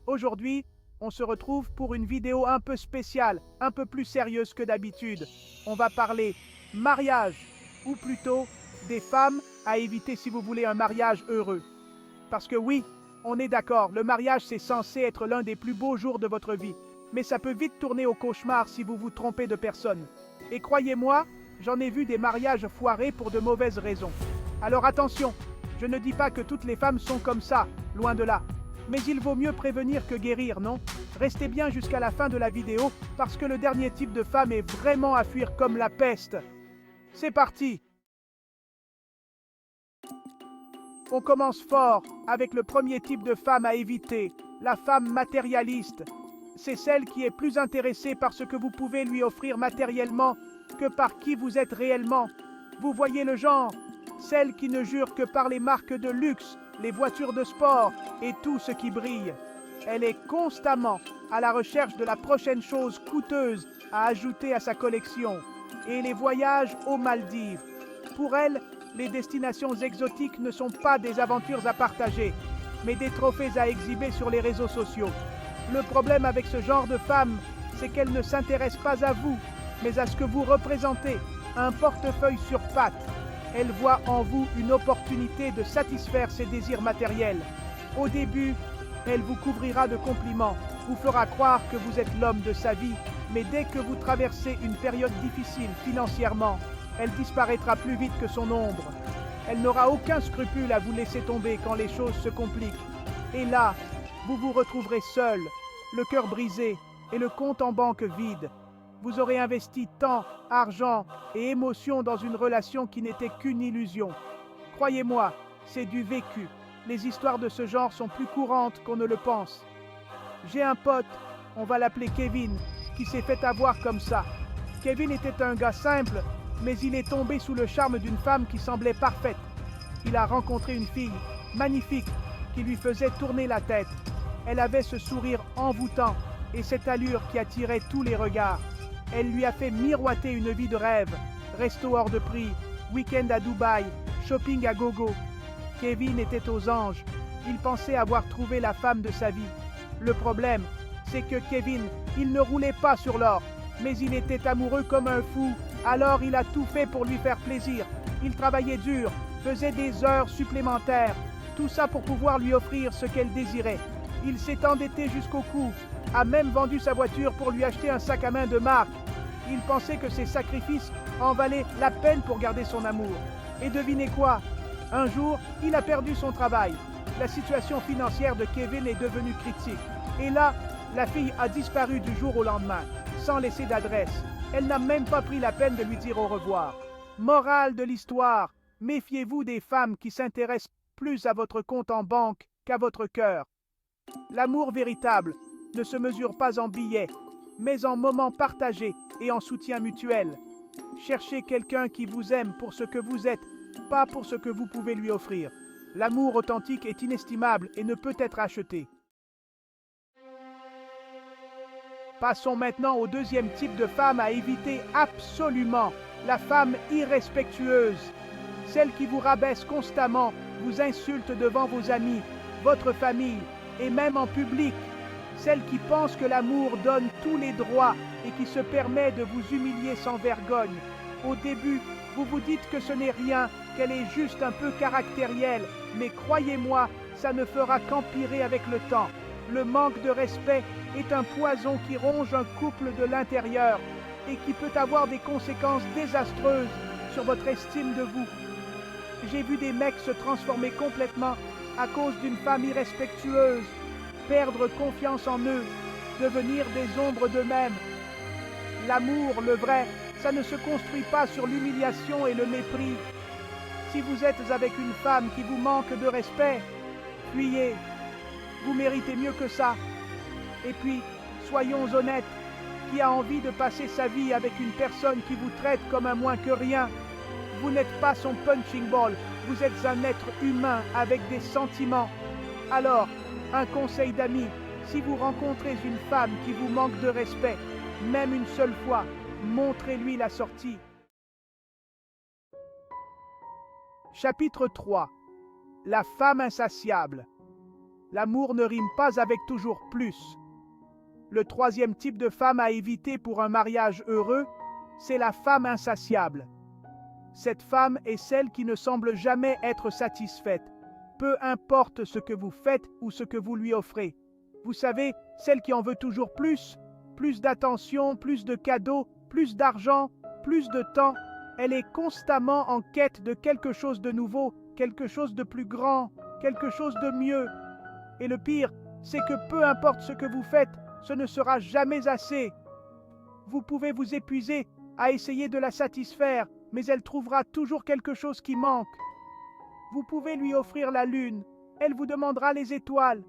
Aujourd'hui, on se retrouve pour une vidéo un peu spéciale, un peu plus sérieuse que d'habitude. On va parler mariage, ou plutôt des femmes à éviter si vous voulez un mariage heureux. Parce que oui, on est d'accord, le mariage c'est censé être l'un des plus beaux jours de votre vie. Mais ça peut vite tourner au cauchemar si vous vous trompez de personne. Et croyez-moi, j'en ai vu des mariages foirés pour de mauvaises raisons. Alors attention, je ne dis pas que toutes les femmes sont comme ça, loin de là. Mais il vaut mieux prévenir que guérir, non? Restez bien jusqu'à la fin de la vidéo, parce que le dernier type de femme est vraiment à fuir comme la peste. C'est parti! On commence fort avec le premier type de femme à éviter, la femme matérialiste. C'est celle qui est plus intéressée par ce que vous pouvez lui offrir matériellement que par qui vous êtes réellement. Vous voyez le genre? Celle qui ne jure que par les marques de luxe, les voitures de sport et tout ce qui brille. Elle est constamment à la recherche de la prochaine chose coûteuse à ajouter à sa collection. Et les voyages aux Maldives. Pour elle, les destinations exotiques ne sont pas des aventures à partager, mais des trophées à exhiber sur les réseaux sociaux. Le problème avec ce genre de femme, c'est qu'elle ne s'intéresse pas à vous, mais à ce que vous représentez, un portefeuille sur pattes. Elle voit en vous une opportunité de satisfaire ses désirs matériels. Au début, elle vous couvrira de compliments, vous fera croire que vous êtes l'homme de sa vie, mais dès que vous traversez une période difficile financièrement, elle disparaîtra plus vite que son ombre. Elle n'aura aucun scrupule à vous laisser tomber quand les choses se compliquent. Et là, vous vous retrouverez seul, le cœur brisé et le compte en banque vide. Vous aurez investi temps, argent et émotion dans une relation qui n'était qu'une illusion. Croyez-moi, c'est du vécu. Les histoires de ce genre sont plus courantes qu'on ne le pense. J'ai un pote, on va l'appeler Kevin, qui s'est fait avoir comme ça. Kevin était un gars simple, mais il est tombé sous le charme d'une femme qui semblait parfaite. Il a rencontré une fille, magnifique, qui lui faisait tourner la tête. Elle avait ce sourire envoûtant et cette allure qui attirait tous les regards. Elle lui a fait miroiter une vie de rêve, resto hors de prix, week-end à Dubaï, shopping à gogo. Kevin était aux anges. Il pensait avoir trouvé la femme de sa vie. Le problème, c'est que Kevin, il ne roulait pas sur l'or, mais il était amoureux comme un fou. Alors il a tout fait pour lui faire plaisir. Il travaillait dur, faisait des heures supplémentaires, tout ça pour pouvoir lui offrir ce qu'elle désirait. Il s'est endetté jusqu'au cou, a même vendu sa voiture pour lui acheter un sac à main de marque. Il pensait que ses sacrifices en valaient la peine pour garder son amour. Et devinez quoi? Un jour, il a perdu son travail. La situation financière de Kevin est devenue critique. Et là, la fille a disparu du jour au lendemain, sans laisser d'adresse. Elle n'a même pas pris la peine de lui dire au revoir. Morale de l'histoire, méfiez-vous des femmes qui s'intéressent plus à votre compte en banque qu'à votre cœur. L'amour véritable ne se mesure pas en billets, mais en moments partagés et en soutien mutuel. Cherchez quelqu'un qui vous aime pour ce que vous êtes, pas pour ce que vous pouvez lui offrir. L'amour authentique est inestimable et ne peut être acheté. Passons maintenant au deuxième type de femme à éviter absolument, la femme irrespectueuse. Celle qui vous rabaisse constamment, vous insulte devant vos amis, votre famille et même en public. Celle qui pense que l'amour donne tous les droits et qui se permet de vous humilier sans vergogne. Au début, vous vous dites que ce n'est rien, qu'elle est juste un peu caractérielle, mais croyez-moi, ça ne fera qu'empirer avec le temps. Le manque de respect est un poison qui ronge un couple de l'intérieur et qui peut avoir des conséquences désastreuses sur votre estime de vous. J'ai vu des mecs se transformer complètement à cause d'une femme irrespectueuse, perdre confiance en eux, devenir des ombres d'eux-mêmes. L'amour, le vrai, ça ne se construit pas sur l'humiliation et le mépris. Si vous êtes avec une femme qui vous manque de respect, fuyez. Vous méritez mieux que ça. Et puis, soyons honnêtes, qui a envie de passer sa vie avec une personne qui vous traite comme un moins que rien? Vous n'êtes pas son punching ball, vous êtes un être humain avec des sentiments. Alors, un conseil d'ami, si vous rencontrez une femme qui vous manque de respect, même une seule fois, montrez-lui la sortie. Chapitre 3. La femme insatiable. L'amour ne rime pas avec toujours plus. Le troisième type de femme à éviter pour un mariage heureux, c'est la femme insatiable. Cette femme est celle qui ne semble jamais être satisfaite, peu importe ce que vous faites ou ce que vous lui offrez. Vous savez, celle qui en veut toujours plus d'attention, plus de cadeaux, plus d'argent, plus de temps. Elle est constamment en quête de quelque chose de nouveau, quelque chose de plus grand, quelque chose de mieux. Et le pire, c'est que peu importe ce que vous faites, ce ne sera jamais assez. Vous pouvez vous épuiser à essayer de la satisfaire, mais elle trouvera toujours quelque chose qui manque. Vous pouvez lui offrir la lune, elle vous demandera les étoiles.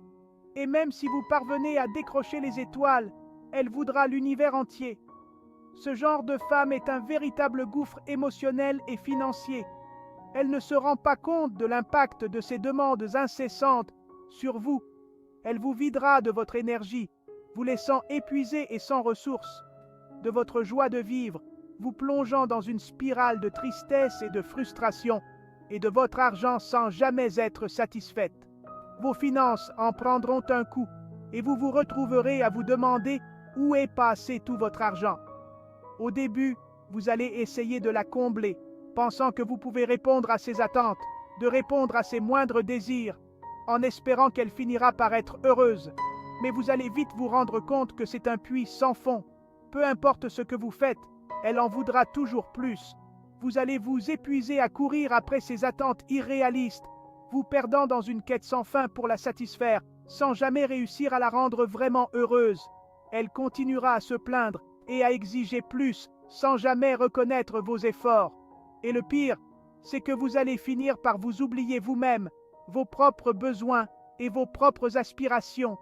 Et même si vous parvenez à décrocher les étoiles, elle voudra l'univers entier. Ce genre de femme est un véritable gouffre émotionnel et financier. Elle ne se rend pas compte de l'impact de ses demandes incessantes sur vous. Elle vous videra de votre énergie, vous laissant épuisé et sans ressources, de votre joie de vivre, vous plongeant dans une spirale de tristesse et de frustration, et de votre argent sans jamais être satisfaite. Vos finances en prendront un coup, et vous vous retrouverez à vous demander où est passé tout votre argent. Au début, vous allez essayer de la combler, pensant que vous pouvez répondre à ses attentes, de répondre à ses moindres désirs, en espérant qu'elle finira par être heureuse. Mais vous allez vite vous rendre compte que c'est un puits sans fond. Peu importe ce que vous faites, elle en voudra toujours plus. Vous allez vous épuiser à courir après ses attentes irréalistes, vous perdant dans une quête sans fin pour la satisfaire, sans jamais réussir à la rendre vraiment heureuse. Elle continuera à se plaindre et à exiger plus, sans jamais reconnaître vos efforts. Et le pire, c'est que vous allez finir par vous oublier vous-même, vos propres besoins et vos propres aspirations.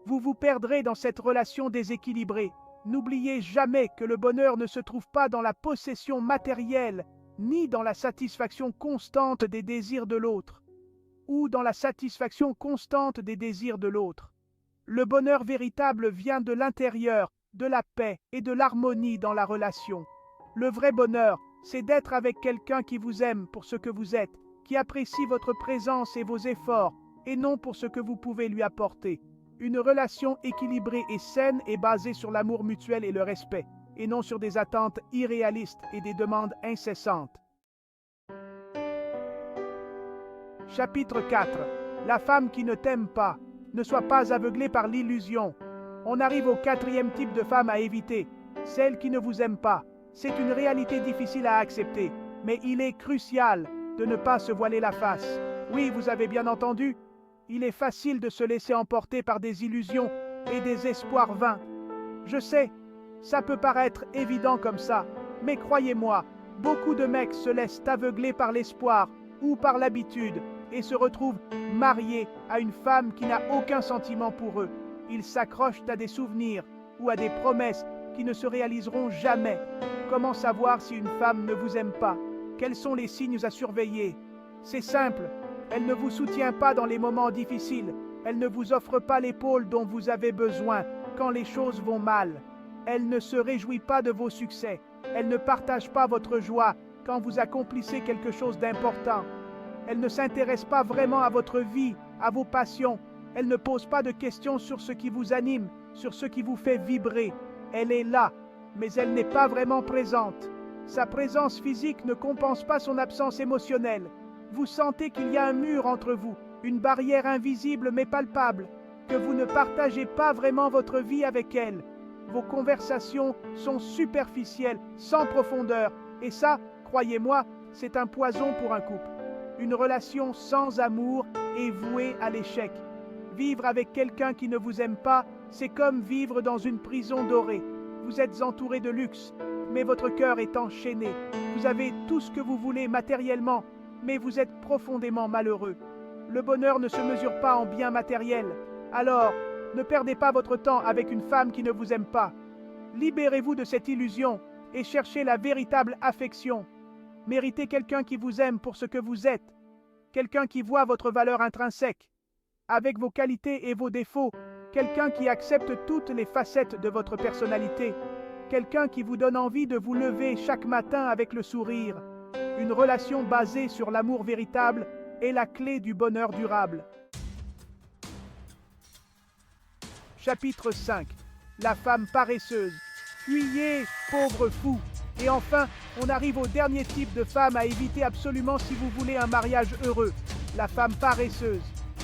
Vous vous perdrez dans cette relation déséquilibrée. N'oubliez jamais que le bonheur ne se trouve pas dans la possession matérielle, ni dans la satisfaction constante des désirs de l'autre, ou dans la satisfaction constante des désirs de l'autre. Le bonheur véritable vient de l'intérieur, de la paix et de l'harmonie dans la relation. Le vrai bonheur, c'est d'être avec quelqu'un qui vous aime pour ce que vous êtes, qui apprécie votre présence et vos efforts, et non pour ce que vous pouvez lui apporter. Une relation équilibrée et saine est basée sur l'amour mutuel et le respect, et non sur des attentes irréalistes et des demandes incessantes. Chapitre 4. La femme qui ne t'aime pas. Ne sois pas aveuglé par l'illusion. On arrive au quatrième type de femme à éviter, celle qui ne vous aime pas. C'est une réalité difficile à accepter, mais il est crucial de ne pas se voiler la face. Oui, vous avez bien entendu, il est facile de se laisser emporter par des illusions et des espoirs vains. Je sais, ça peut paraître évident comme ça, mais croyez-moi, beaucoup de mecs se laissent aveugler par l'espoir ou par l'habitude et se retrouvent mariés à une femme qui n'a aucun sentiment pour eux. Ils s'accrochent à des souvenirs ou à des promesses qui ne se réaliseront jamais. Comment savoir si une femme ne vous aime pas? Quels sont les signes à surveiller? C'est simple, elle ne vous soutient pas dans les moments difficiles, elle ne vous offre pas l'épaule dont vous avez besoin quand les choses vont mal. Elle ne se réjouit pas de vos succès, elle ne partage pas votre joie quand vous accomplissez quelque chose d'important. Elle ne s'intéresse pas vraiment à votre vie, à vos passions. Elle ne pose pas de questions sur ce qui vous anime, sur ce qui vous fait vibrer. Elle est là, mais elle n'est pas vraiment présente. Sa présence physique ne compense pas son absence émotionnelle. Vous sentez qu'il y a un mur entre vous, une barrière invisible mais palpable, que vous ne partagez pas vraiment votre vie avec elle. Vos conversations sont superficielles, sans profondeur, et ça, croyez-moi, c'est un poison pour un couple. Une relation sans amour est vouée à l'échec. Vivre avec quelqu'un qui ne vous aime pas, c'est comme vivre dans une prison dorée. Vous êtes entouré de luxe, mais votre cœur est enchaîné. Vous avez tout ce que vous voulez matériellement, mais vous êtes profondément malheureux. Le bonheur ne se mesure pas en biens matériels. Alors, ne perdez pas votre temps avec une femme qui ne vous aime pas. Libérez-vous de cette illusion et cherchez la véritable affection. Méritez quelqu'un qui vous aime pour ce que vous êtes, quelqu'un qui voit votre valeur intrinsèque, avec vos qualités et vos défauts, quelqu'un qui accepte toutes les facettes de votre personnalité, quelqu'un qui vous donne envie de vous lever chaque matin avec le sourire. Une relation basée sur l'amour véritable est la clé du bonheur durable. Chapitre 5. La femme paresseuse. Fuyez, pauvre fou. Et enfin, on arrive au dernier type de femme à éviter absolument si vous voulez un mariage heureux. La femme paresseuse.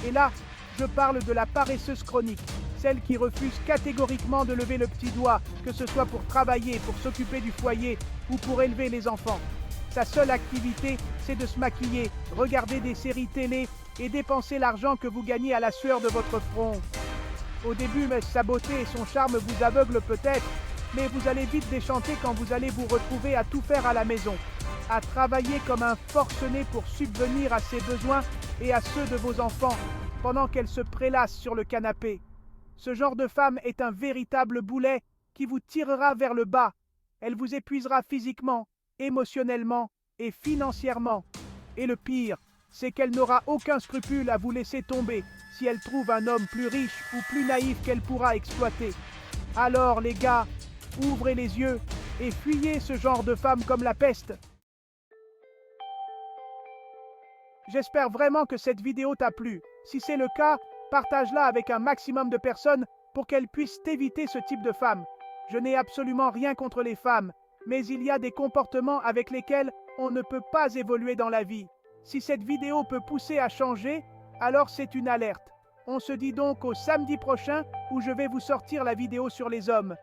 Et là, je parle de la paresseuse chronique. Celle qui refuse catégoriquement de lever le petit doigt, que ce soit pour travailler, pour s'occuper du foyer ou pour élever les enfants. Sa seule activité, c'est de se maquiller, regarder des séries télé et dépenser l'argent que vous gagnez à la sueur de votre front. Au début, sa beauté et son charme vous aveuglent peut-être, mais vous allez vite déchanter quand vous allez vous retrouver à tout faire à la maison, à travailler comme un forcené pour subvenir à ses besoins et à ceux de vos enfants, pendant qu'elle se prélasse sur le canapé. Ce genre de femme est un véritable boulet qui vous tirera vers le bas. Elle vous épuisera physiquement, émotionnellement et financièrement. Et le pire, c'est qu'elle n'aura aucun scrupule à vous laisser tomber si elle trouve un homme plus riche ou plus naïf qu'elle pourra exploiter. Alors les gars, ouvrez les yeux et fuyez ce genre de femme comme la peste. J'espère vraiment que cette vidéo t'a plu. Si c'est le cas, partage-la avec un maximum de personnes pour qu'elles puissent éviter ce type de femme. Je n'ai absolument rien contre les femmes, mais il y a des comportements avec lesquels on ne peut pas évoluer dans la vie. Si cette vidéo peut pousser à changer, alors c'est une alerte. On se dit donc au samedi prochain où je vais vous sortir la vidéo sur les hommes.